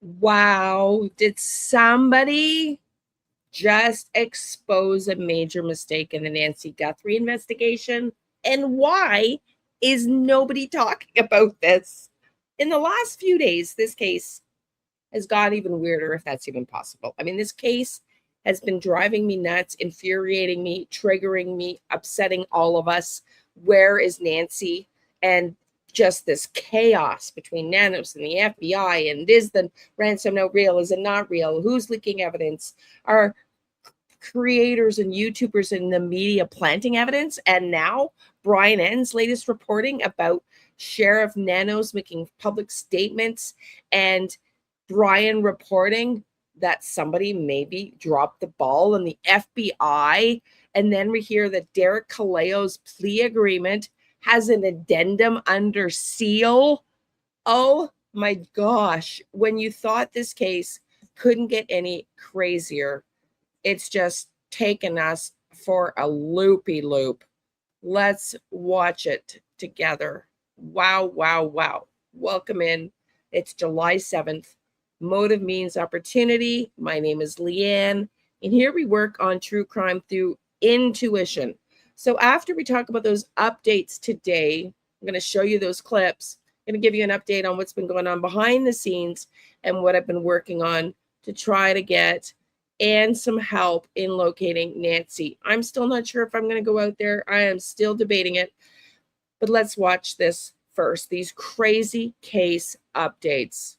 Wow. Did somebody just expose a major mistake in the Nancy Guthrie investigation? And why is nobody talking about this? In the last few days, this case has got even weirder, if that's even possible. I mean, this case has been driving me nuts, infuriating me, triggering me, upsetting all of us. Where is Nancy? And just this chaos between Nanos and the FBI. And is the ransom note real? Is it not real? Who's leaking evidence? Are creators and YouTubers in the media planting evidence? And now Brian N's latest reporting about Sheriff Nanos making public statements and Brian reporting that somebody maybe dropped the ball in the FBI. And then we hear that Derek Caleo's plea agreement has an addendum under seal. Oh my gosh. When you thought this case couldn't get any crazier, it's just taken us for a loopy loop. Let's watch it together. Wow, wow, wow. Welcome in. It's July 7th. Motive.Means.Opportunity. My name is Leanne, and here we work on true crime through intuition. So after we talk about those updates today, I'm going to show you those clips. I'm going to give you an update on what's been going on behind the scenes and what I've been working on to try to get and some help in locating Nancy. I'm still not sure if I'm going to go out there. I am still debating it. But let's watch this first. These crazy case updates.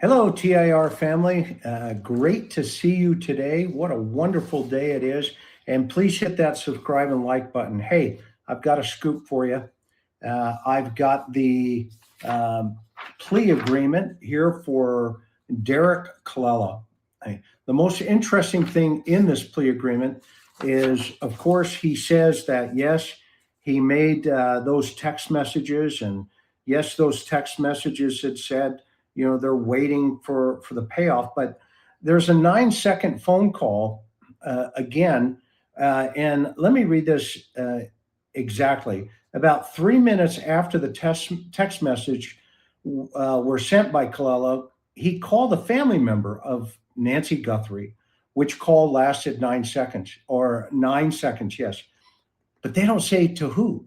Hello, TIR family. Great to see you today. What a wonderful day it is. And please hit that subscribe and like button. Hey, I've got a scoop for you. I've got the plea agreement here for Derek Caleio. The most interesting thing in this plea agreement is, of course, he says that, yes, he made those text messages. And yes, those text messages had said, you know, they're waiting for the payoff. But there's a 9-second phone call again. And let me read this exactly. About 3 minutes after the text message were sent by Caleio, he called a family member of Nancy Guthrie, which call lasted 9 seconds, or 9 seconds, yes. But they don't say to who.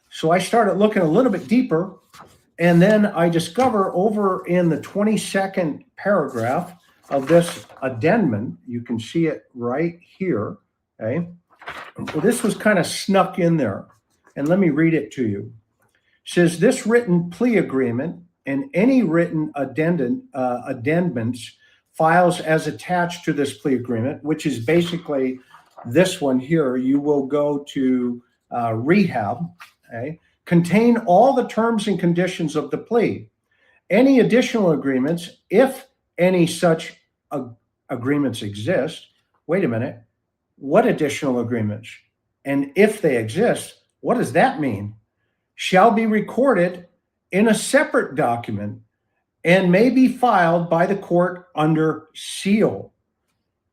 So I started looking a little bit deeper, and then I discover over in the 22nd paragraph of this addendum, you can see it right here, okay? Well, this was kind of snuck in there, and let me read it to you. It says, this written plea agreement and any written addendums files as attached to this plea agreement, which is basically this one here, you will go to rehab, okay, contain all the terms and conditions of the plea. Any additional agreements, if any such agreements exist, wait a minute, what additional agreements? And if they exist, what does that mean? Shall be recorded in a separate document and may be filed by the court under seal.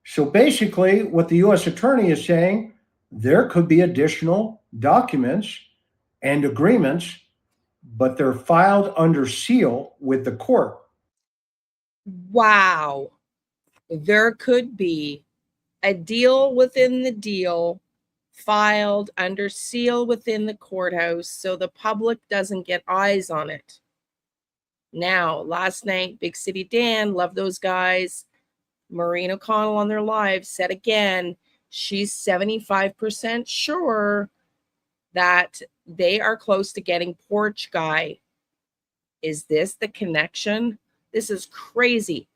So basically, what the U.S. Attorney is saying, there could be additional documents and agreements, but they're filed under seal with the court. Wow. There could be a deal within the deal filed under seal within the courthouse so the public doesn't get eyes on it. Now, last night, Big City Dan, love those guys. Maureen O'Connell on their live said again, she's 75% sure that they are close to getting Porch Guy. Is this the connection? This is crazy.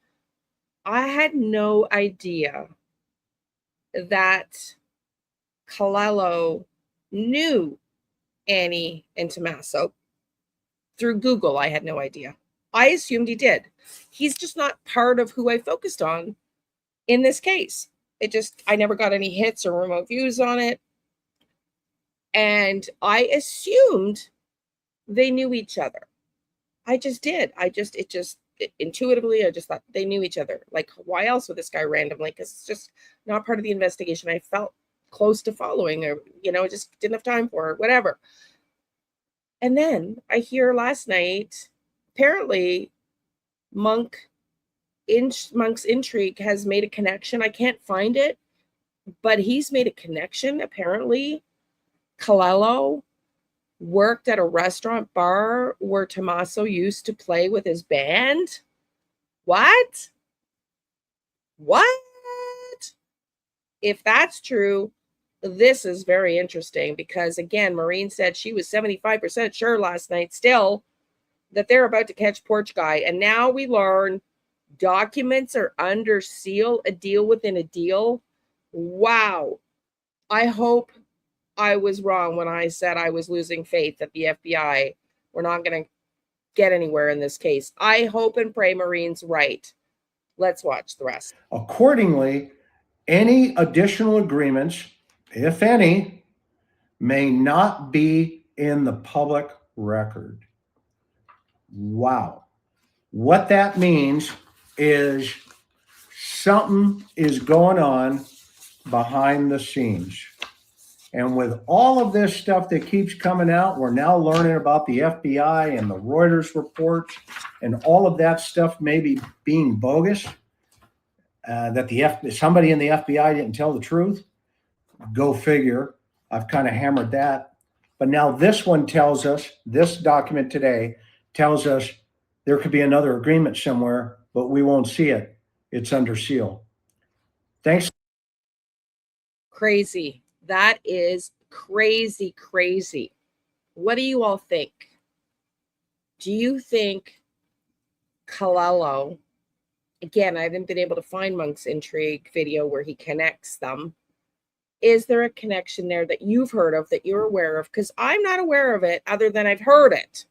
I had no idea that Caleio knew Annie and Tommaso through Google. I had no idea. I assumed he did. He's just not part of who I focused on in this case. I never got any hits or remote views on it. And I assumed they knew each other. I just did. Intuitively, I just thought they knew each other. Like, why else would this guy randomly? Because it's just not part of the investigation I felt close to following, or, just didn't have time for, or whatever. And then I hear last night, apparently Monk's Intrigue has made a connection. I can't find it, but he's made a connection. Apparently, Colello worked at a restaurant bar where Tommaso used to play with his band. What? If that's true, this is very interesting because, again, Maureen said she was 75% sure last night still that they're about to catch Porch Guy. And now we learn documents are under seal, a deal within a deal. Wow. I hope I was wrong when I said I was losing faith that the FBI were not going to get anywhere in this case. I hope and pray Maureen's right. Let's watch the rest. Accordingly, any additional agreements, if any, may not be in the public record. Wow. What that means is something is going on behind the scenes. And with all of this stuff that keeps coming out, we're now learning about the FBI and the Reuters reports and all of that stuff maybe being bogus, that somebody in the FBI didn't tell the truth. Go figure. I've kind of hammered that. But now this one tells us, this document today tells us there could be another agreement somewhere, but we won't see it. It's under seal. Thanks. Crazy. That is crazy, crazy. What do you all think? Do you think Colello, again, I haven't been able to find Monk's Intrigue video where he connects them. Is there a connection there that you've heard of, that you're aware of? Because I'm not aware of it other than I've heard it,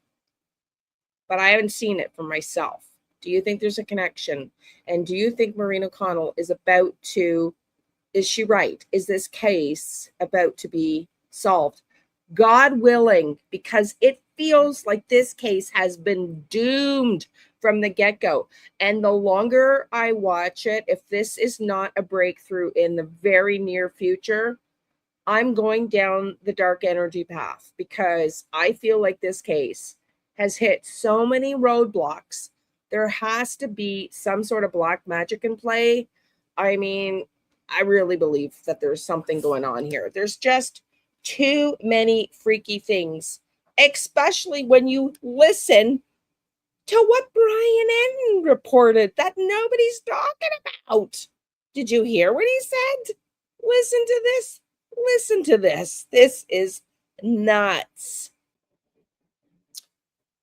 but I haven't seen it for myself. Do you think there's a connection? And do you think Maureen O'Connell is about to, is she right? Is this case about to be solved? God willing, because it feels like this case has been doomed from the get-go. And the longer I watch it, if this is not a breakthrough in the very near future, I'm going down the dark energy path because I feel like this case has hit so many roadblocks. There has to be some sort of black magic in play. I mean, I really believe that there's something going on here. There's just too many freaky things, especially when you listen to what Brian N reported that nobody's talking about. Did you hear what he said? Listen to this. Listen to this. This is nuts.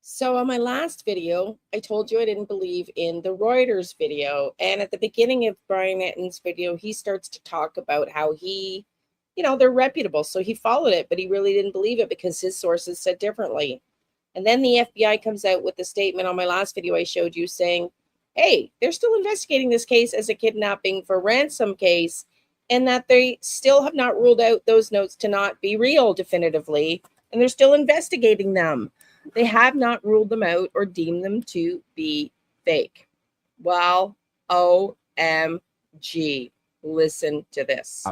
So on my last video, I told you I didn't believe in the Reuters video. And at the beginning of Brian Netton's video, he starts to talk about how he, they're reputable. So he followed it, but he really didn't believe it because his sources said differently. And then the FBI comes out with a statement on my last video I showed you saying, hey, they're still investigating this case as a kidnapping for ransom case, and that they still have not ruled out those notes to not be real definitively, and they're still investigating them. They have not ruled them out or deemed them to be fake. Well, OMG. Listen to this.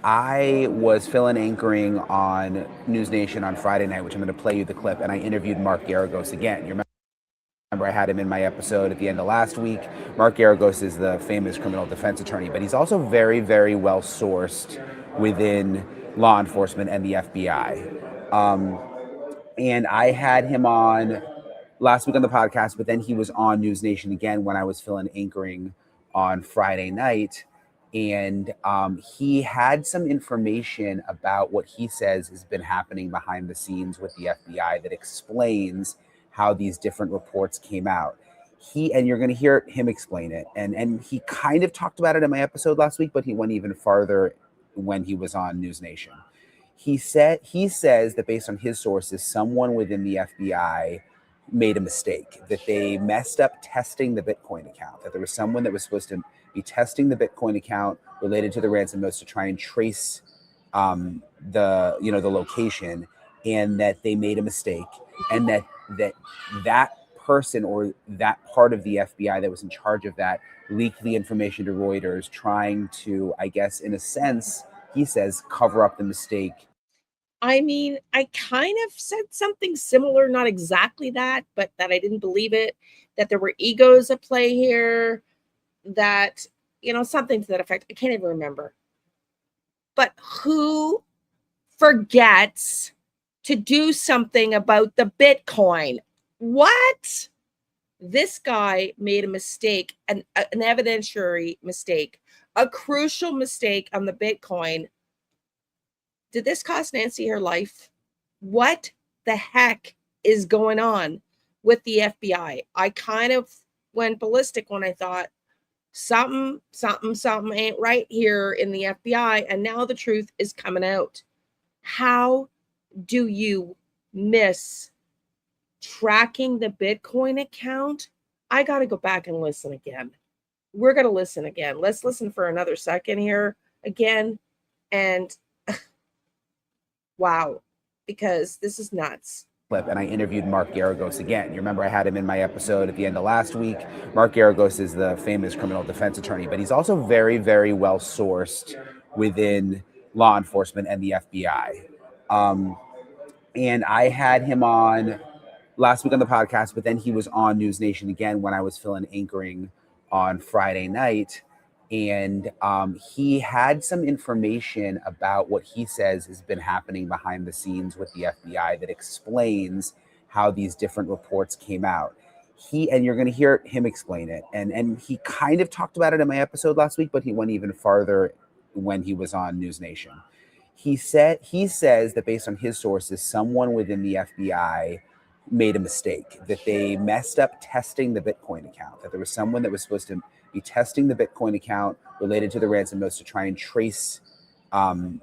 I was filling anchoring on News Nation on Friday night, which I'm going to play you the clip, and I interviewed Mark Garagos again. You remember I had him in my episode at the end of last week. Mark Garagos is the famous criminal defense attorney, but he's also very, very well sourced within law enforcement and the FBI. And I had him on last week on the podcast, but then he was on News Nation again when I was filling anchoring on Friday night. And he had some information about what he says has been happening behind the scenes with the FBI that explains how these different reports came out. And you're going to hear him explain it. And he kind of talked about it in my episode last week, but he went even farther when he was on News Nation. He says that based on his sources, someone within the FBI made a mistake, that they messed up testing the Bitcoin account, that there was someone that was supposed to be testing the Bitcoin account related to the ransom notes to try and trace the location, and that they made a mistake, and that person or that part of the FBI that was in charge of that leaked the information to Reuters, trying to, I guess, in a sense, he says, cover up the mistake. I mean, I kind of said something similar, not exactly that, but that I didn't believe it, that there were egos at play here, that, something to that effect. I can't even remember. But who forgets to do something about the Bitcoin? What? This guy made a mistake, an evidentiary mistake, a crucial mistake on the Bitcoin. Did this cost Nancy her life? What the heck is going on with the FBI? I kind of went ballistic when I thought something ain't right here in the FBI, and now the truth is coming out. How do you miss tracking the Bitcoin account? I got to go back and listen again. We're going to listen again. Let's listen for another second here again. And wow, because this is nuts. And I interviewed Mark Garagos again. You remember I had him in my episode at the end of last week. Mark Garagos is the famous criminal defense attorney, but he's also very, very well sourced within law enforcement and the FBI. And I had him on last week on the podcast, but then he was on News Nation again when I was filling anchoring on Friday night. And he had some information about what he says has been happening behind the scenes with the FBI that explains how these different reports came out. And you're going to hear him explain it. And he kind of talked about it in my episode last week, but he went even farther when he was on News Nation. He says that based on his sources, someone within the FBI made a mistake, that they messed up testing the Bitcoin account, that there was someone that was supposed to be testing the Bitcoin account related to the ransom notes to try and trace the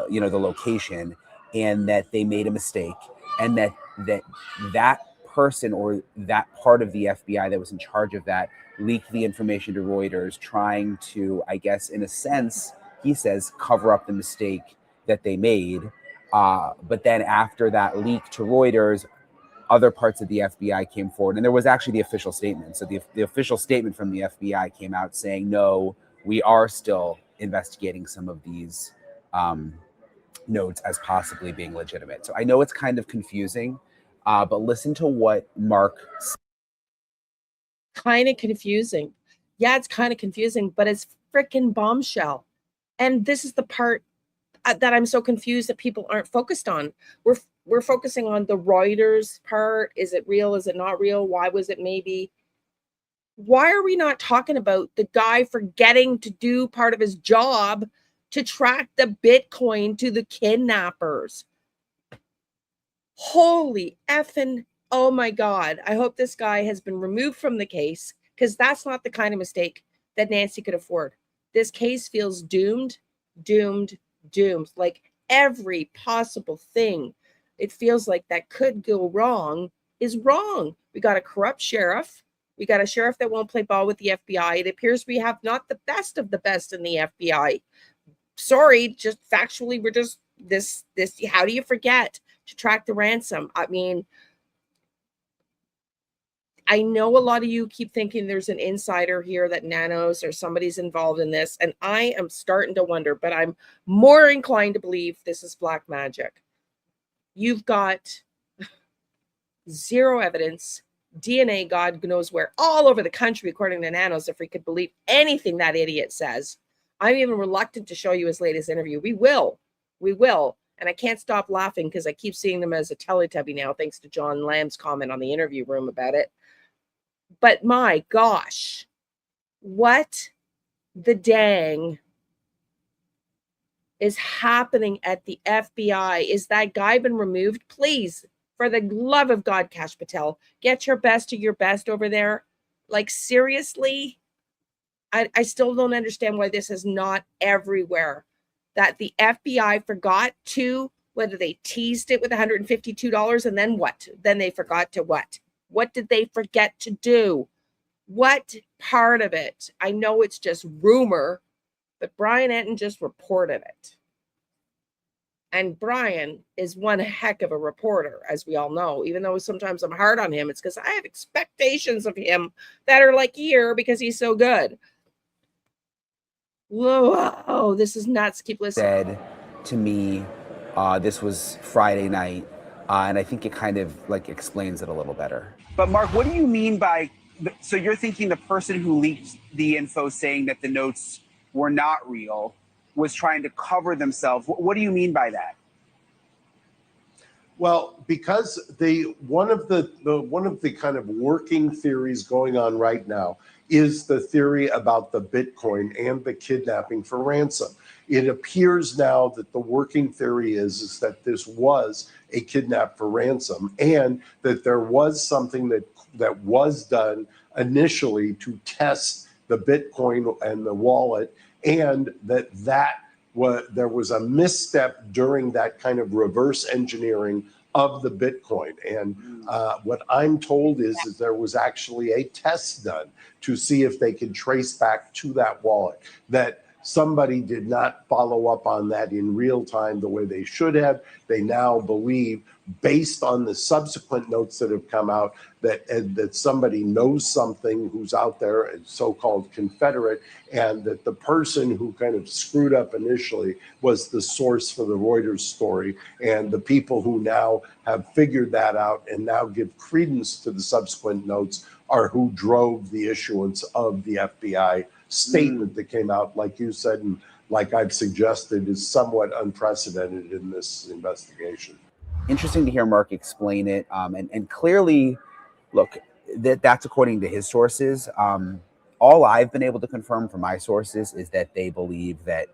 location, and that they made a mistake, and that person or that part of the FBI that was in charge of that leaked the information to Reuters, trying to, I guess, in a sense, he says, cover up the mistake that they made. But then after that leak to Reuters, other parts of the FBI came forward, and there was actually the official statement. So the official statement from the FBI came out saying, no, we are still investigating some of these notes as possibly being legitimate. So I know it's kind of confusing, but listen to what Mark said. Kind of confusing. Yeah, it's kind of confusing, but it's freaking bombshell. And this is the part that I'm so confused that people aren't focused on. We're focusing on the Reuters part. Is it real? Is it not real? Why was it maybe? Why are we not talking about the guy forgetting to do part of his job to track the Bitcoin to the kidnappers? Holy effing, oh my God. I hope this guy has been removed from the case, because that's not the kind of mistake that Nancy could afford. This case feels doomed. Like every possible thing it feels like that could go wrong is wrong. We got a corrupt sheriff. We got a sheriff that won't play ball with the FBI. It appears we have not the best of the best in the FBI. Sorry, just factually, we're just this. How do you forget to track the ransom? I mean, I know a lot of you keep thinking there's an insider here, that Nanos or somebody's involved in this, and I am starting to wonder, but I'm more inclined to believe this is black magic. You've got zero evidence, DNA, God knows where, all over the country, according to Nanos, if we could believe anything that idiot says. I'm even reluctant to show you his latest interview. We will. And I can't stop laughing because I keep seeing them as a Teletubby now, thanks to John Lamb's comment on the interview room about it. But my gosh, what the dang is happening at the FBI? Is that guy been removed? Please, for the love of God, Kash Patel, get your best of your best over there. Like, seriously? I still don't understand why this is not everywhere. That the FBI forgot to, whether they teased it with $152 and then what? Then they forgot to what? What did they forget to do? What part of it? I know it's just rumor, but Brian Enton just reported it. And Brian is one heck of a reporter, as we all know. Even though sometimes I'm hard on him, it's because I have expectations of him that are like here because he's so good. Whoa, this is nuts. Keep listening. Said to me This was Friday night, and I think it kind of like explains it a little better. But Mark, what do you mean by, so you're thinking the person who leaked the info saying that the notes were not real was trying to cover themselves? What do you mean by that? Well, because one of the kind of working theories going on right now is the theory about the Bitcoin and the kidnapping for ransom. It appears now that the working theory is that this was a kidnap for ransom, and that there was something that was done initially to test the Bitcoin and the wallet, and that there was a misstep during that kind of reverse engineering of the Bitcoin. And what I'm told is there was actually a test done to see if they could trace back to that wallet, that somebody did not follow up on that in real time the way they should have. They now believe, based on the subsequent notes that have come out, that somebody knows something who's out there, a so-called Confederate, and that the person who kind of screwed up initially was the source for the Reuters story. And the people who now have figured that out and now give credence to the subsequent notes are who drove the issuance of the FBI statement that came out, like you said, and like I've suggested, is somewhat unprecedented in this investigation. Interesting to hear Mark explain it, and clearly, look, that's according to his sources. All I've been able to confirm from my sources is that they believe that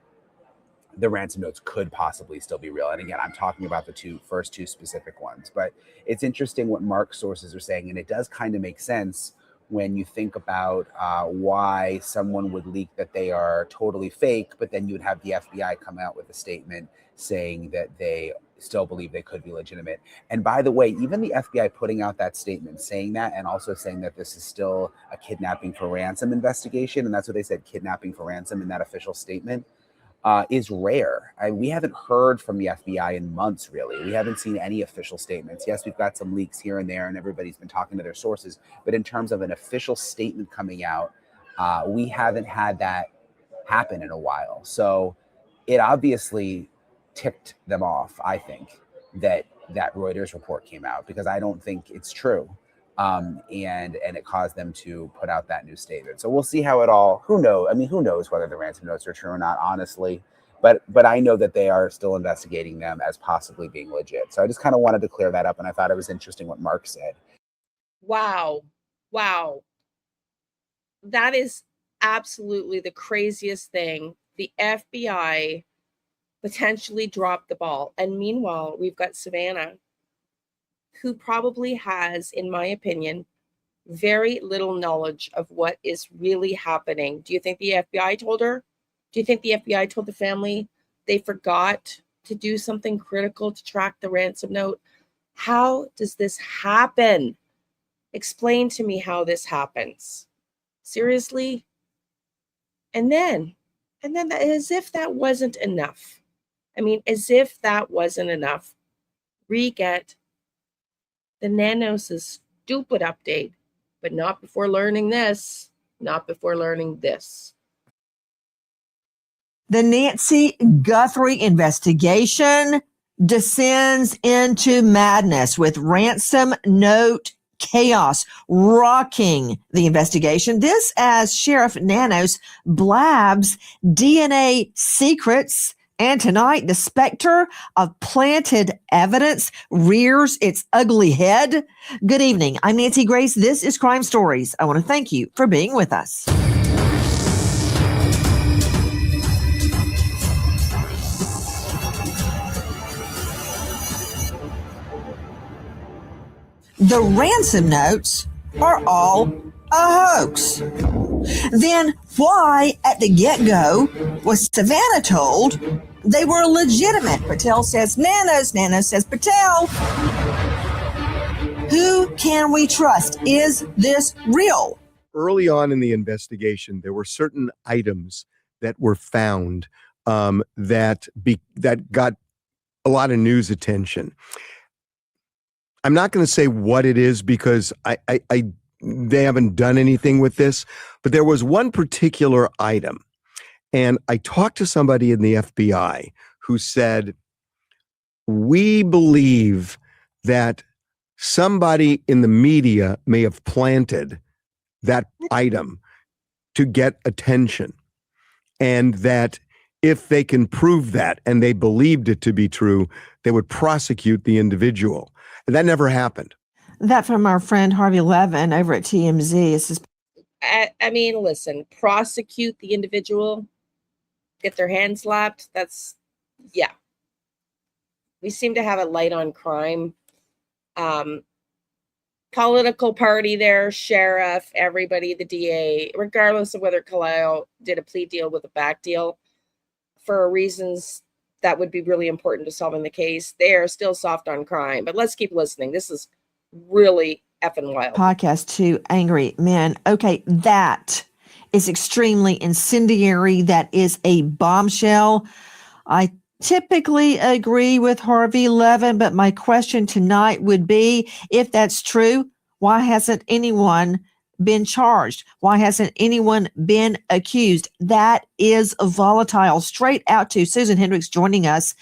the ransom notes could possibly still be real. And again, I'm talking about the first two specific ones, but it's interesting what Mark's sources are saying, and it does kind of make sense when you think about why someone would leak that they are totally fake, but then you would have the FBI come out with a statement saying that they still believe they could be legitimate. And by the way, even the FBI putting out that statement saying that, and also saying that this is still a kidnapping for ransom investigation, and that's what they said, kidnapping for ransom in that official statement, is rare. We haven't heard from the FBI in months, really. We haven't seen any official statements. Yes, we've got some leaks here and there, and everybody's been talking to their sources. But in terms of an official statement coming out, we haven't had that happen in a while. So it obviously ticked them off, I think, that Reuters report came out, because I don't think it's true. And it caused them to put out that new statement. So we'll see how it all, who knows? I mean, who knows whether the ransom notes are true or not, honestly. But I know that they are still investigating them as possibly being legit. So I just kind of wanted to clear that up, and I thought it was interesting what Mark said. Wow. That is absolutely the craziest thing. The FBI potentially dropped the ball. And meanwhile, we've got Savannah, who probably has, in my opinion, very little knowledge of what is really happening. Do you think the FBI told her? Do you think the FBI told the family they forgot to do something critical to track the ransom note? How does this happen? Explain to me how this happens. Seriously? And then as if that wasn't enough. I mean, as if that wasn't enough, we get the Nanos' stupid update, but not before learning this. Not before learning this. The Nancy Guthrie investigation descends into madness, with ransom note chaos rocking the investigation. This as Sheriff Nanos blabs DNA secrets. And tonight, the specter of planted evidence rears its ugly head. Good evening. I'm Nancy Grace. This is Crime Stories. I want to thank you for being with us. The ransom notes are all a hoax. Then why, at the get-go, was Savannah told they were legitimate? Patel says Nanos, Nanos says Patel. Who can we trust? Is this real? Early on in the investigation, there were certain items that were found that got a lot of news attention. I'm not going to say what it is, because they haven't done anything with this, but there was one particular item. And I talked to somebody in the FBI who said we believe that somebody in the media may have planted that item to get attention, and that if they can prove that and they believed it to be true, they would prosecute the individual. And that never happened. That from our friend Harvey Levin over at TMZ. This is I mean, listen, prosecute the individual, get their hands slapped. That's, yeah. We seem to have a light on crime. Political party there, sheriff, everybody, the DA, regardless of whether Kaleo did a plea deal with a back deal for reasons that would be really important to solving the case, they are still soft on crime. But let's keep listening. This is really effing wild. podcast to angry men. Okay, that is extremely incendiary. That is a bombshell. I typically agree with Harvey Levin, but my question tonight would be, if that's true, why hasn't anyone been charged? Why hasn't anyone been accused? That is volatile. Straight out to Susan Hendricks joining us,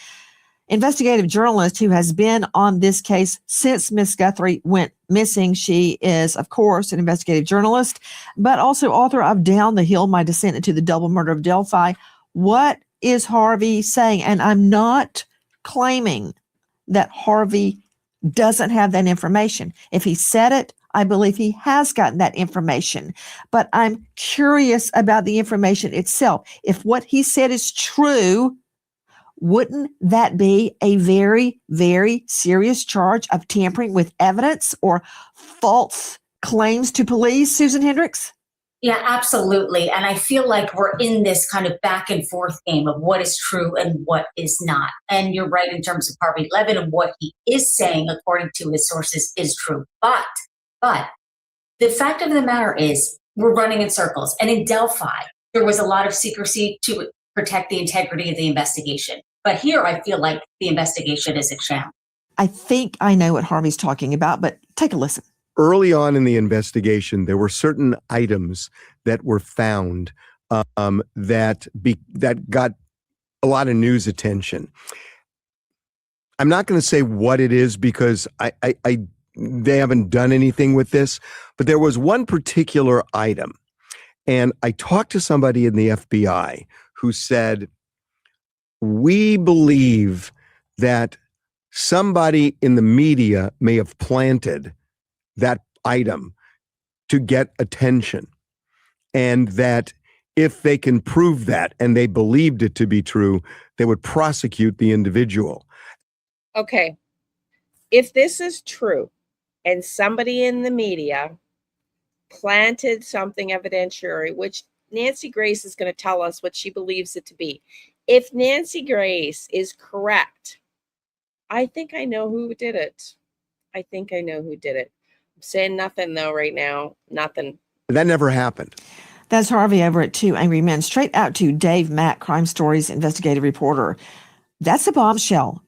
investigative journalist who has been on this case since Miss Guthrie went missing. She is, of course, an investigative journalist, but also author of Down the Hill, My Descent into the Double Murder of Delphi. What is Harvey saying? And I'm not claiming that Harvey doesn't have that information. If he said it, I believe he has gotten that information. But I'm curious about the information itself. If what he said is true, wouldn't that be a very, very serious charge of tampering with evidence or false claims to police, Susan Hendricks? Yeah, absolutely. And I feel like we're in this kind of back and forth game of what is true and what is not. And you're right in terms of Harvey Levin, and what he is saying, according to his sources, is true. But the fact of the matter is we're running in circles. And in Delphi, there was a lot of secrecy to protect the integrity of the investigation. But here I feel like the investigation is a sham. I think I know what Harvey's talking about, but take a listen. Early on in the investigation, there were certain items that were found that got a lot of news attention. I'm not going to say what it is because they haven't done anything with this, but there was one particular item, and I talked to somebody in the FBI who said, we believe that somebody in the media may have planted that item to get attention, and that if they can prove that and they believed it to be true, they would prosecute the individual. Okay. If this is true and somebody in the media planted something evidentiary, which Nancy Grace is going to tell us what she believes it to be. If Nancy Grace is correct, I think I know who did it. I'm saying nothing though right now. Nothing. That never happened. That's Harvey over at Two Angry Men. Straight out to Dave Mack, Crime Stories investigative reporter. That's a bombshell.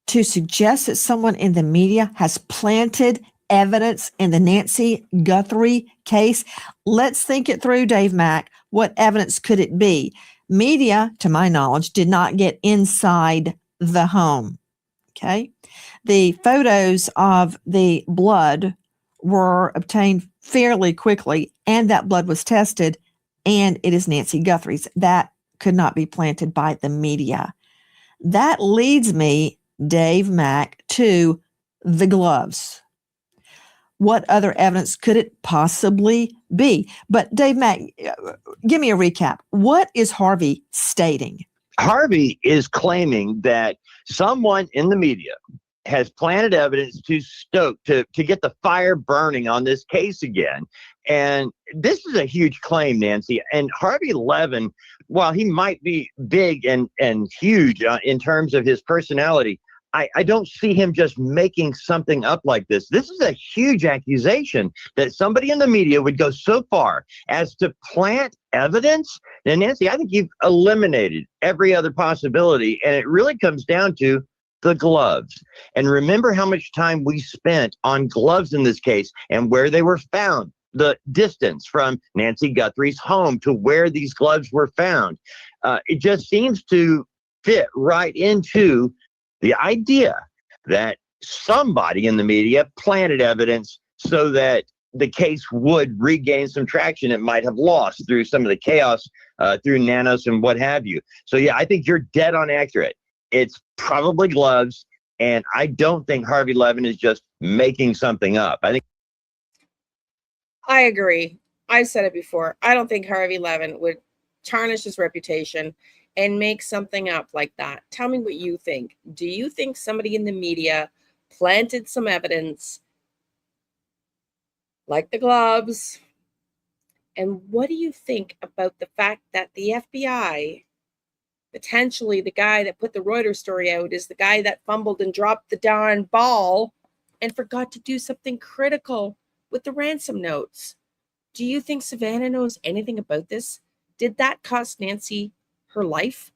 To suggest that someone in the media has planted evidence in the Nancy Guthrie case. Let's think it through, Dave Mack. What evidence could it be? Media, to my knowledge, did not get inside the home. Okay. The photos of the blood were obtained fairly quickly, and that blood was tested, and it is Nancy Guthrie's. That could not be planted by the media. That leads me, Dave Mack, to the gloves. What other evidence could it possibly be? But Dave Mack, give me a recap. What is Harvey stating? Harvey is claiming that someone in the media has planted evidence to stoke, to get the fire burning on this case again. And this is a huge claim, Nancy. And Harvey Levin, while he might be big and huge in terms of his personality, I don't see him just making something up like this. This is a huge accusation that somebody in the media would go so far as to plant evidence. And Nancy, I think you've eliminated every other possibility. And it really comes down to the gloves. And remember how much time we spent on gloves in this case and where they were found, the distance from Nancy Guthrie's home to where these gloves were found. It just seems to fit right into the idea that somebody in the media planted evidence so that the case would regain some traction it might have lost through some of the chaos through Nanos and what have you. So yeah, I think you're dead on accurate. It's probably gloves, and I don't think Harvey Levin is just making something up. I think I agree. I've said it before. I don't think Harvey Levin would tarnish his reputation and make something up like that. Tell me what you think. Do you think somebody in the media planted some evidence like the gloves? And what do you think about the fact that the FBI, potentially the guy that put the Reuters story out, is the guy that fumbled and dropped the darn ball and forgot to do something critical with the ransom notes? Do you think Savannah knows anything about this? Did that cost Nancy her life?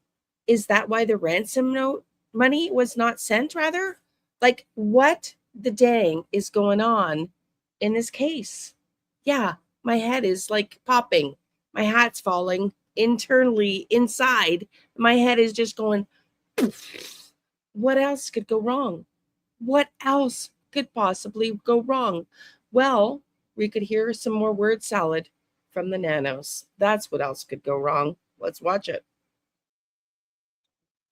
Is that why the ransom note money was not sent, rather? Like, what the dang is going on in this case? Yeah, my head is like popping. My hat's falling internally inside. My head is just going, what else could go wrong? What else could possibly go wrong? Well, we could hear some more word salad from the Nanos. That's what else could go wrong. Let's watch it.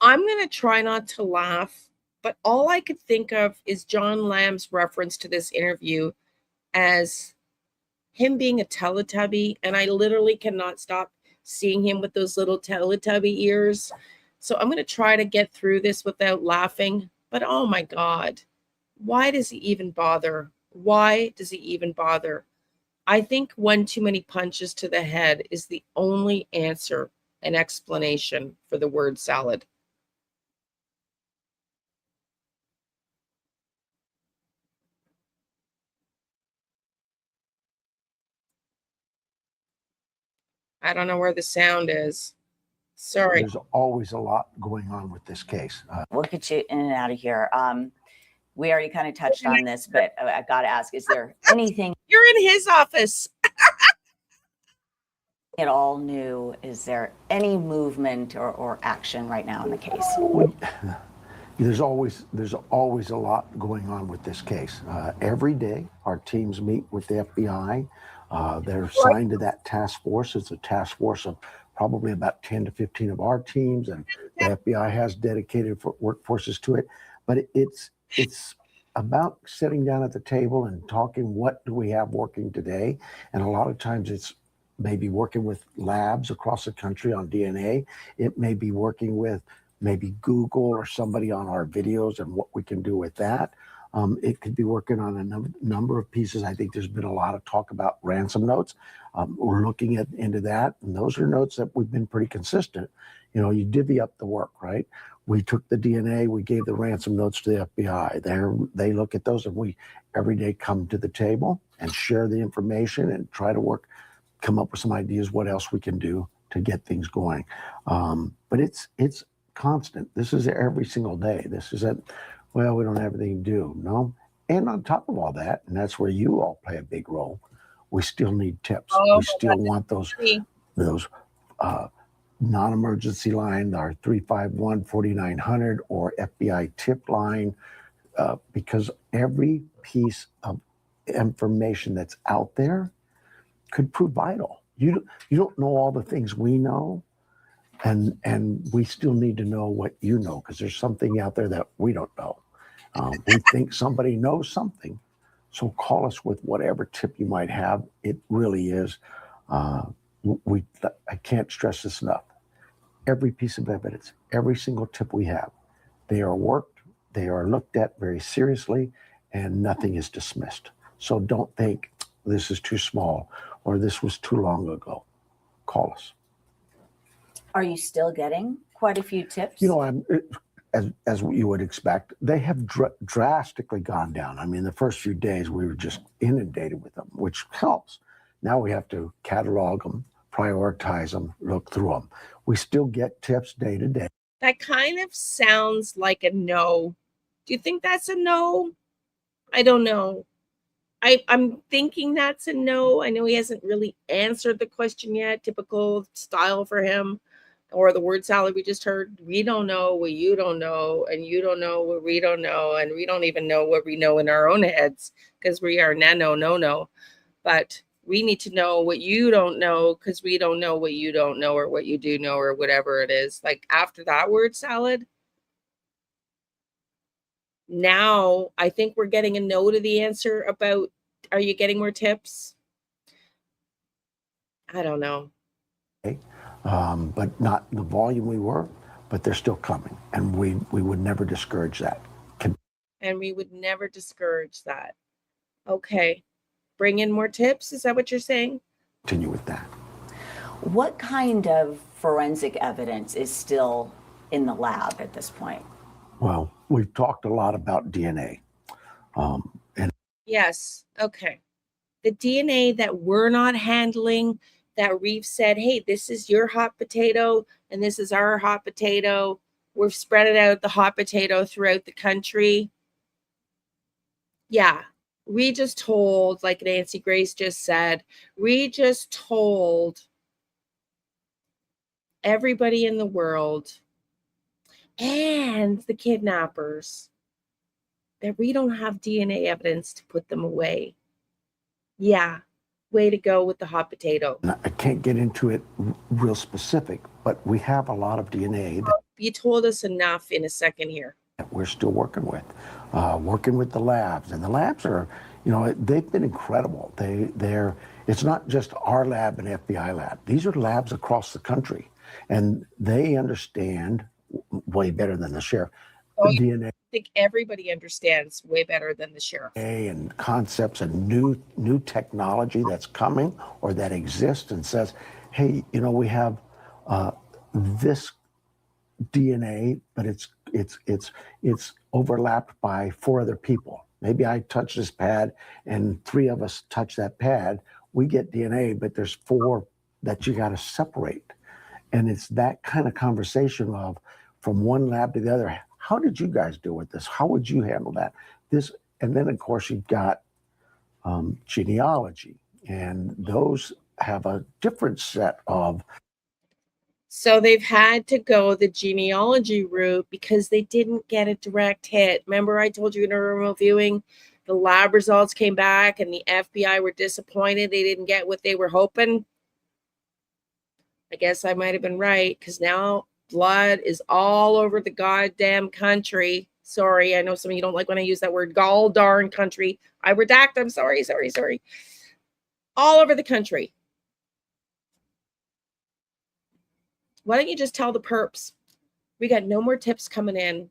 I'm going to try not to laugh, but all I could think of is John Lamb's reference to this interview as him being a Teletubby, and I literally cannot stop seeing him with those little Teletubby ears. So I'm going to try to get through this without laughing, but oh my God, why does he even bother? Why does he even bother? I think one too many punches to the head is the only answer and explanation for the word salad. I don't know where the sound is. Sorry. There's always a lot going on with this case. We'll get you in and out of here. We already kind of touched on this, but I've got to ask, is there anything You're in his office at all new? Is there any movement or action right now in the case? There's always a lot going on with this case. Every day, our teams meet with the FBI. They're assigned to that task force. It's a task force of probably about 10 to 15 of our teams, and the FBI has dedicated workforces to it. But it's about sitting down at the table and talking, what do we have working today? And a lot of times it's maybe working with labs across the country on DNA. It may be working with maybe Google or somebody on our videos and what we can do with that. It could be working on a number of pieces. I think there's been a lot of talk about ransom notes. We're looking into that, and those are notes that we've been pretty consistent. You know, you divvy up the work, right? We took the DNA, we gave the ransom notes to the FBI. They look at those, and we every day come to the table and share the information and try to come up with some ideas what else we can do to get things going. But it's constant. This is every single day. This isn't, well, we don't have anything to do. No. And on top of all that, and that's where you all play a big role, we still need tips. We still want those non-emergency line, our 351-4900 or FBI tip line, because every piece of information that's out there could prove vital. You don't know all the things we know, and we still need to know what you know, because there's something out there that we don't know. We think somebody knows something, so call us with whatever tip you might have. It really is. I can't stress this enough. Every piece of evidence, every single tip we have, they are worked, they are looked at very seriously, and nothing is dismissed. So don't think this is too small or this was too long ago. Call us. Are you still getting quite a few tips? You know, as you would expect, they have drastically gone down. I mean, the first few days we were just inundated with them, which helps. Now we have to catalog them, prioritize them, look through them. We still get tips day to day. That kind of sounds like a no. Do you think that's a no? I don't know. I'm thinking that's a no. I know he hasn't really answered the question yet, typical style for him. Or the word salad we just heard, we don't know what you don't know, and you don't know what we don't know, and we don't even know what we know in our own heads because we are no. But we need to know what you don't know because we don't know what you don't know or what you do know or whatever it is. Like after that word salad, now I think we're getting a no to the answer about, are you getting more tips? I don't know. But not the volume we were, but they're still coming. And we would never discourage that. And we would never discourage that. Okay. Bring in more tips. Is that what you're saying? Continue with that. What kind of forensic evidence is still in the lab at this point? Well, we've talked a lot about DNA. Yes. Okay. The DNA that we're not handling, that we've said, hey, this is your hot potato and this is our hot potato. We've spread it out the hot potato throughout the country. Yeah. We just told, like Nancy Grace just said, we just told everybody in the world and the kidnappers that we don't have DNA evidence to put them away. Yeah, way to go with the hot potato. I can't get into it real specific, but we have a lot of DNA You told us enough in a second here. that we're still working with the labs. And the labs are, they've been incredible. It's not just our lab and FBI lab. These are labs across the country. And they understand way better than the sheriff. DNA. I think everybody understands way better than the sheriff. And concepts and new technology that's coming or that exists and says, hey, we have this DNA, but it's overlapped by 4 other people. Maybe I touch this pad and 3 of us touch that pad. We get DNA, but there's 4 that you got to separate. And it's that kind of conversation of from one lab to the other. How did you guys deal with this? How would you handle that? And then of course you've got genealogy, and those have a different set of. So they've had to go the genealogy route because they didn't get a direct hit. Remember I told you in a remote viewing, the lab results came back and the FBI were disappointed. They didn't get what they were hoping. I guess I might have been right because now blood is all over the goddamn country. Sorry, I know some of you don't like when I use that word, gall darn country. I redact. I'm sorry. All over the country. Why don't you just tell the perps, we got no more tips coming in.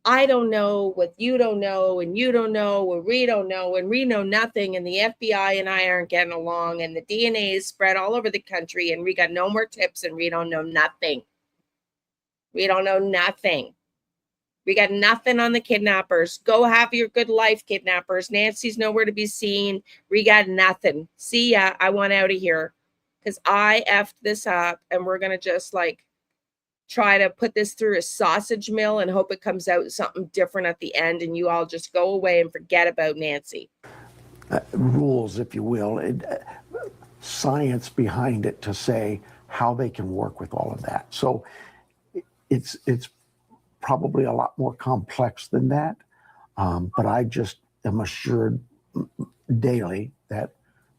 I don't know what you don't know, and you don't know what we don't know, and we know nothing, and the FBI and I aren't getting along, and the DNA is spread all over the country, and we got no more tips, and we don't know nothing. We don't know nothing. We got nothing on the kidnappers. Go have your good life, kidnappers. Nancy's nowhere to be seen. We got nothing. See ya. I want out of here because I effed this up, and we're going to just try to put this through a sausage mill and hope it comes out something different at the end, and you all just go away and forget about Nancy. Rules, if you will, science behind it to say how they can work with all of that. So it's probably a lot more complex than that, but I just am assured daily that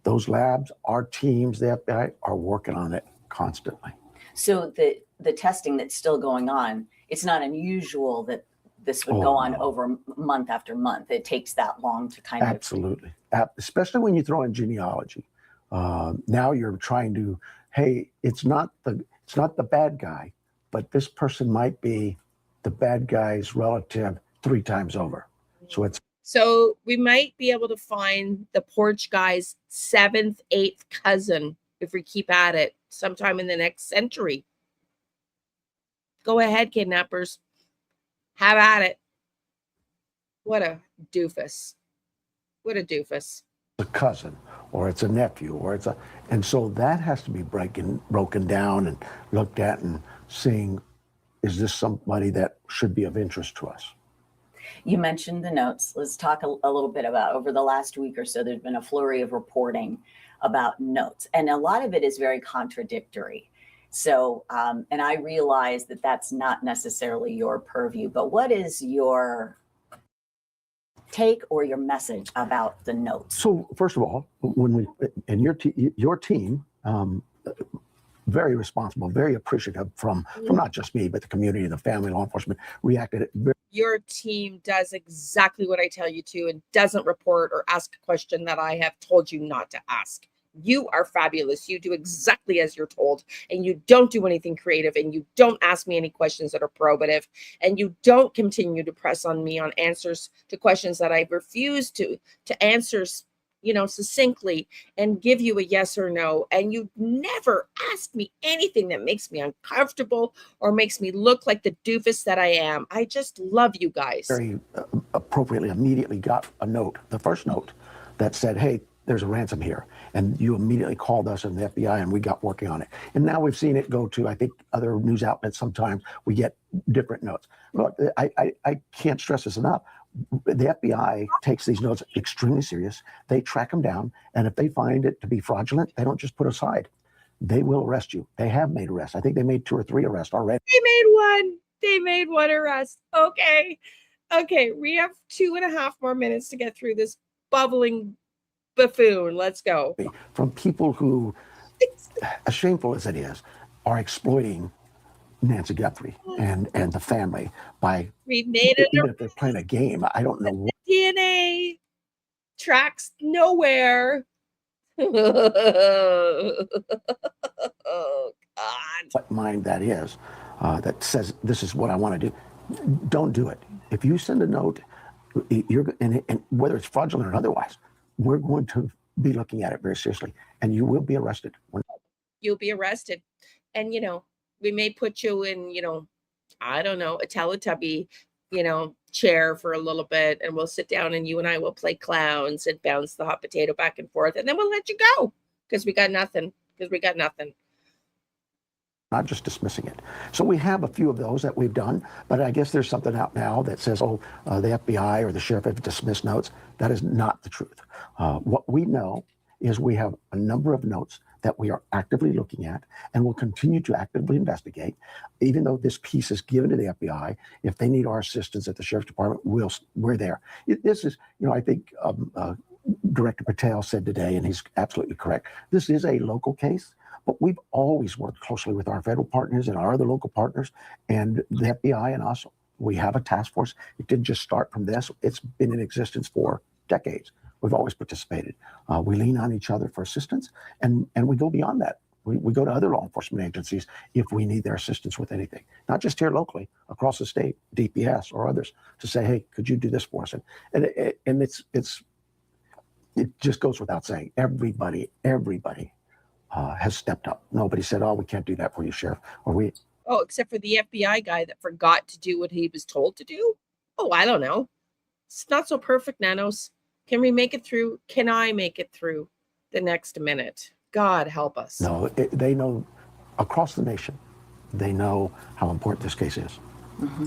those labs, our teams, the FBI, are working on it constantly. So the testing that's still going on, it's not unusual that this would go on over month after month. It takes that long to kind of. Absolutely. Especially when you throw in genealogy. Now you're trying to, hey, it's not the bad guy, but this person might be the bad guy's relative 3 times over. So we might be able to find the porch guy's 7th, 8th cousin if we keep at it sometime in the next century. Go ahead, kidnappers. Have at it. What a doofus. a cousin or it's a nephew and so that has to be broken down and looked at and seeing, is this somebody that should be of interest to us? You mentioned the notes. Let's talk a little bit about, over the last week or so, there's been a flurry of reporting about notes, and a lot of it is very contradictory. So, and I realize that that's not necessarily your purview, but what is your take or your message about the notes? So first of all, when we and your team, very responsible, very appreciative from not just me, but the community, the family, law enforcement reacted. Your team does exactly what I tell you to and doesn't report or ask a question that I have told you not to ask. You are fabulous. You do exactly as you're told, and you don't do anything creative, and you don't ask me any questions that are probative, and you don't continue to press on me on answers to questions that I refuse to answer, succinctly and give you a yes or no. And you never ask me anything that makes me uncomfortable or makes me look like the doofus that I am. I just love you guys. Very appropriately immediately got a note, the first note that said, hey, there's a ransom here. And you immediately called us and the FBI and we got working on it. And now we've seen it go to, I think, other news outlets. Sometimes we get different notes. Look, I can't stress this enough. The FBI takes these notes extremely serious. They track them down. And if they find it to be fraudulent, they don't just put aside. They will arrest you. They have made arrests. I think they made 2 or 3 arrests already. They made one arrest. Okay. We have 2.5 more minutes to get through this bubbling buffoon. Let's go. From people who, as shameful as it is, are exploiting Nancy Guthrie and the family by, We've made it. even if they're playing a game, I don't know what. DNA tracks nowhere. Oh, God. What mind that is that says this is what I want to do. Don't do it. If you send a note, and whether it's fraudulent or otherwise, we're going to be looking at it very seriously, and you will be arrested. You'll be arrested, and we may put you in, I don't know, a Teletubby, chair for a little bit, and we'll sit down and you and I will play clowns and bounce the hot potato back and forth, and then we'll let you go because we got nothing. Not just dismissing it. So we have a few of those that we've done, but I guess there's something out now that says, the FBI or the sheriff have dismissed notes. That is not the truth. What we know is we have a number of notes that we are actively looking at and will continue to actively investigate. Even though this piece is given to the FBI, if they need our assistance at the Sheriff's Department, we're there. This is, I think Director Patel said today, and he's absolutely correct, this is a local case, but we've always worked closely with our federal partners and our other local partners and the FBI and us. We have a task force. It didn't just start from this. It's been in existence for decades. We've always participated. We lean on each other for assistance, and we go beyond that. We go to other law enforcement agencies if we need their assistance with anything, not just here locally, across the state, DPS or others, to say, hey, could you do this for us? And it just goes without saying, everybody has stepped up. Nobody said, oh, we can't do that for you, Sheriff, or we. Oh, except for the FBI guy that forgot to do what he was told to do. Oh, I don't know. It's not so perfect, Nanos. Can we make it through? Can I make it through the next minute? God help us. No, they know across the nation. They know how important this case is. Mm-hmm.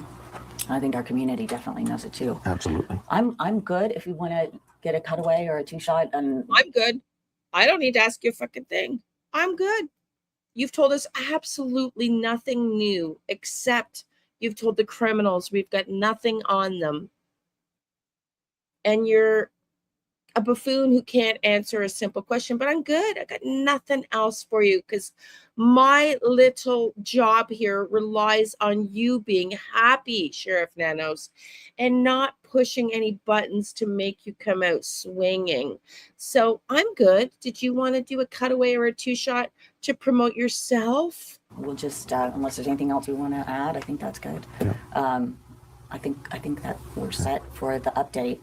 I think our community definitely knows it too. Absolutely. I'm good if you want to get a cutaway or a 2-shot. And I'm good. I don't need to ask you a fucking thing. I'm good. You've told us absolutely nothing new, except you've told the criminals we've got nothing on them. And you're a buffoon who can't answer a simple question, but I'm good. I got nothing else for you because my little job here relies on you being happy, Sheriff Nanos, and not pushing any buttons to make you come out swinging. So I'm good. Did you want to do a cutaway or a 2-shot to promote yourself? We'll just, unless there's anything else we want to add, I think that's good. Yeah. I think that we're set for the update.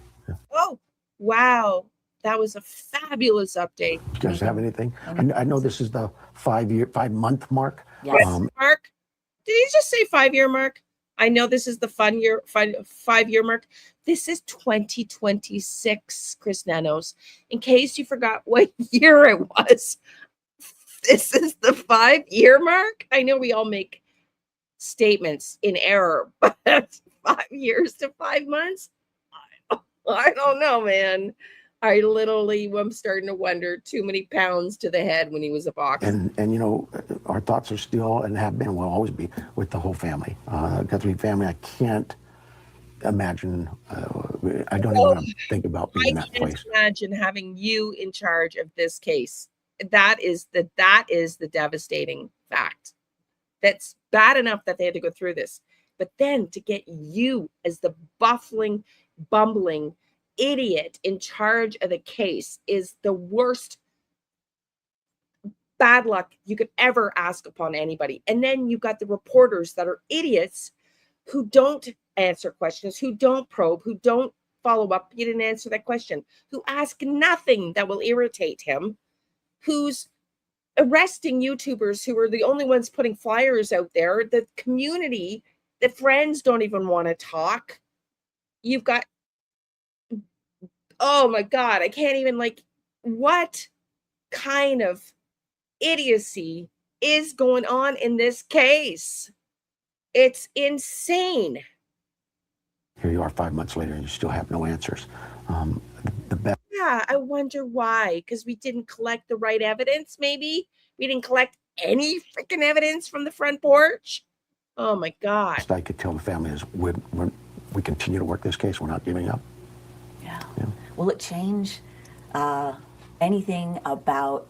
Oh, wow. That was a fabulous update. Do you guys have anything? I know this is the 5-month mark. Yes. Mark, did he just say 5-year mark? I know this is the 5-year mark. This is 2026, Chris Nanos. In case you forgot what year it was, this is the 5-year mark. I know we all make statements in error, but 5 years to 5 months? I don't know, man. I literally am starting to wonder too many pounds to the head when he was a boxer. And our thoughts are still and have been, will always be with the whole family. Guthrie family, I can't imagine, I don't even want to think about being in that can't place. imagine having you in charge of this case. That is the devastating fact. That's bad enough that they had to go through this. But then to get you as the bumbling idiot in charge of the case is the worst bad luck you could ever ask upon anybody. And then you've got the reporters that are idiots who don't answer questions, who don't probe, who don't follow up. You didn't answer that question, who ask nothing that will irritate him, who's arresting YouTubers who are the only ones putting flyers out there. The community, the friends don't even want to talk. You've got, oh my God, I can't even, like, what kind of idiocy is going on in this case? It's insane. Here you are 5 months later and you still have no answers. Yeah, I wonder why. Because we didn't collect the right evidence, maybe? We didn't collect any freaking evidence from the front porch? Oh my God. Best I could tell the family is we continue to work this case. We're not giving up. Yeah. Will it change anything about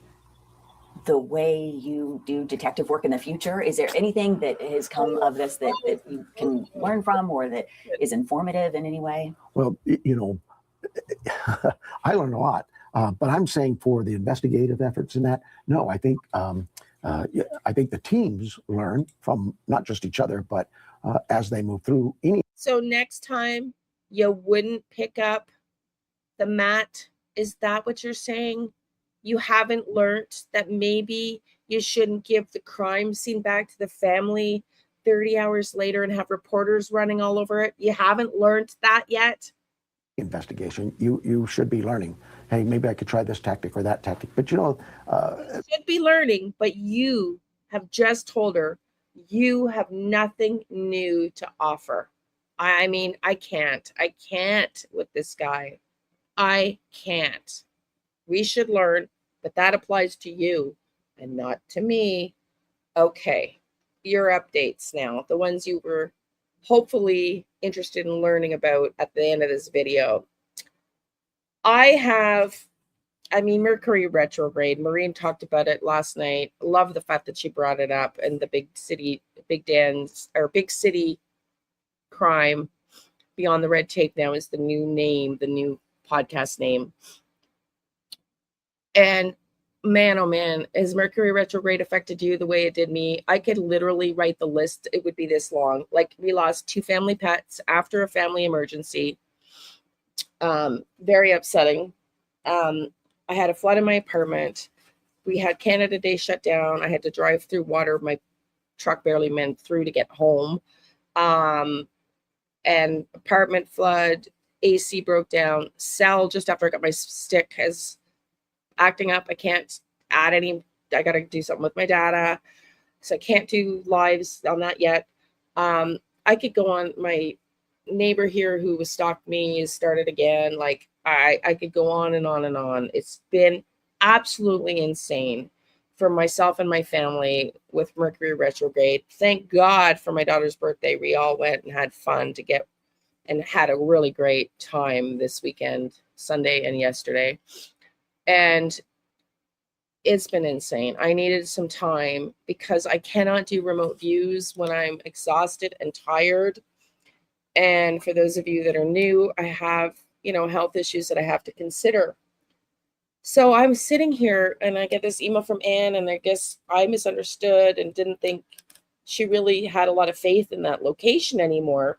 the way you do detective work in the future? Is there anything that has come of this that you can learn from or that is informative in any way? Well, I learned a lot, but I'm saying for the investigative efforts in that, no, I think the teams learn from not just each other, but as they move through any. So next time you wouldn't pick up the mat? Is that what you're saying? You haven't learned that maybe you shouldn't give the crime scene back to the family 30 hours later and have reporters running all over it? You haven't learned that yet? Investigation, you should be learning, hey, maybe I could try this tactic or that tactic, but You should be learning, but you have just told her you have nothing new to offer. I mean, I can't with this guy. I can't. We should learn, but that applies to you and not to me. Okay, your updates now, the ones you were hopefully interested in learning about at the end of this video. Mercury retrograde. Maureen talked about it last night. Love the fact that she brought it up, and the big city crime beyond the red tape now is the new name, the new podcast name. And man, oh man, has Mercury retrograde affected you the way it did me? I could literally write the list. It would be this long. Like, we lost 2 family pets after a family emergency. Very upsetting. I had a flood in my apartment. We had Canada Day shut down. I had to drive through water. My truck barely went through to get home. And apartment flood, AC broke down. Sal, just after I got my stick, is acting up. I can't add any. I got to do something with my data. So I can't do lives on that yet. I could go on. My neighbor here who was stalked me has started again. Like, I could go on and on and on. It's been absolutely insane for myself and my family with Mercury retrograde. Thank God for my daughter's birthday. We all went and had fun and had a really great time this weekend, Sunday and yesterday. And it's been insane. I needed some time because I cannot do remote views when I'm exhausted and tired. And for those of you that are new, I have, health issues that I have to consider. So I'm sitting here and I get this email from Anne, and I guess I misunderstood and didn't think she really had a lot of faith in that location anymore.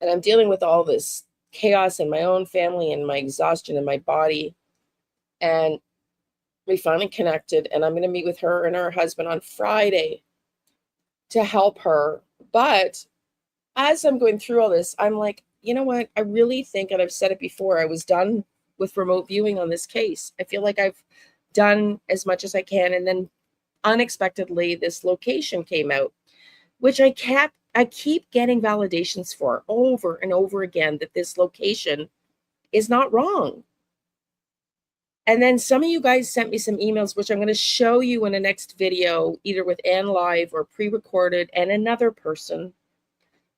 And I'm dealing with all this chaos in my own family and my exhaustion in my body. And we finally connected, and I'm going to meet with her and her husband on Friday to help her. But as I'm going through all this, I'm like, you know what? I really think, and I've said it before, I was done with remote viewing on this case. I feel like I've done as much as I can. And then unexpectedly, this location came out, which I keep getting validations for over and over again, that this location is not wrong. And then some of you guys sent me some emails, which I'm going to show you in the next video, either with Ann live or pre-recorded, and another person,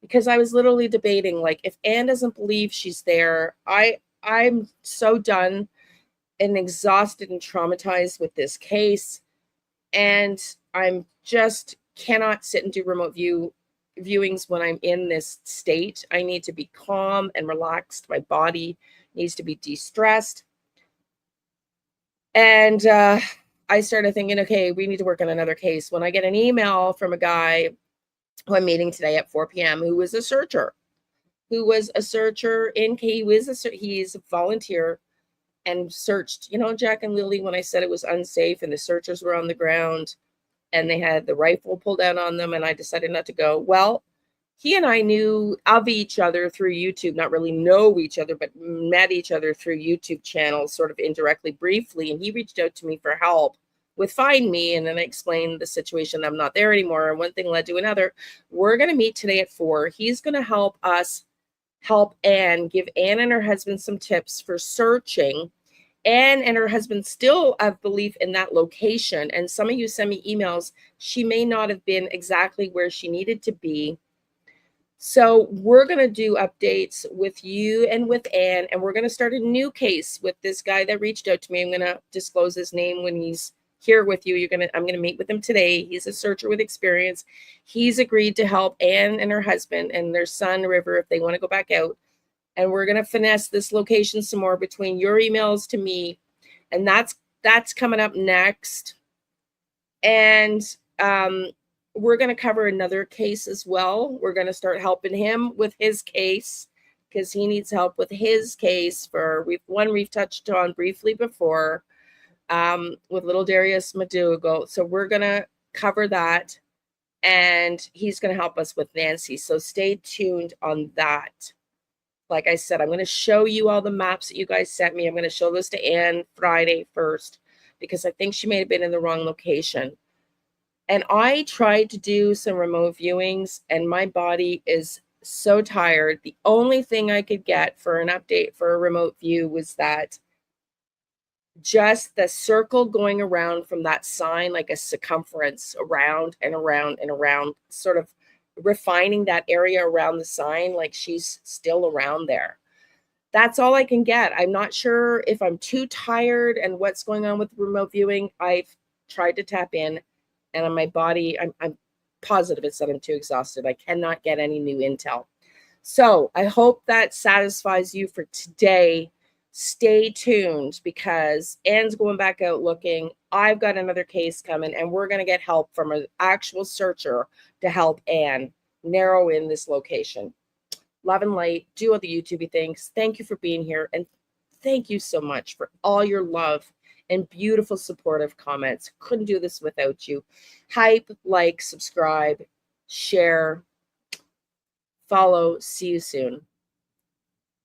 because I was literally debating, like, if Ann doesn't believe she's there, I'm so done and exhausted and traumatized with this case, and I'm just cannot sit and do remote viewings when I'm in this state. I need to be calm and relaxed. My body needs to be de-stressed. And I started thinking, okay, we need to work on another case. When I get an email from a guy who I'm meeting today at 4 p.m., who was a searcher in he's a volunteer and searched, Jack and Lily, when I said it was unsafe and the searchers were on the ground and they had the rifle pulled out on them and I decided not to go. Well, he and I knew of each other through YouTube, not really know each other, but met each other through YouTube channels, sort of indirectly, briefly. And he reached out to me for help with Find Me. And then I explained the situation. I'm not there anymore. And one thing led to another. We're going to meet today at 4. He's going to help us help Anne, give Anne and her husband some tips for searching. Anne and her husband still have belief in that location. And some of you send me emails. She may not have been exactly where she needed to be. So we're going to do updates with you and with Anne, and we're going to start a new case with this guy that reached out to me. I'm going to disclose his name when he's here with you. I'm going to meet with him today. He's a searcher with experience. He's agreed to help Anne and her husband and their son, River, if they want to go back out. And we're going to finesse this location some more between your emails to me. And that's coming up next. And we're going to cover another case as well. We're going to start helping him with his case because he needs help with his case we've touched on briefly before with little Darius Madugo. So we're going to cover that and he's going to help us with Nancy. So stay tuned on that. Like I said, I'm going to show you all the maps that you guys sent me. I'm going to show this to Anne Friday first because I think she may have been in the wrong location. And I tried to do some remote viewings and my body is so tired. The only thing I could get for an update for a remote view was that just the circle going around from that sign, like a circumference around and around and around, sort of refining that area around the sign, like she's still around there. That's all I can get. I'm not sure if I'm too tired and what's going on with remote viewing. I've tried to tap in. And on my body, I'm positive it's that I'm too exhausted. I cannot get any new intel. So I hope that satisfies you for today. Stay tuned because Anne's going back out looking. I've got another case coming and we're going to get help from an actual searcher to help Anne narrow in this location. Love and light. Do all the YouTubey things. Thank you for being here. And thank you so much for all your love and beautiful supportive comments. Couldn't do this without you. Hype, like, subscribe, share, follow. See you soon.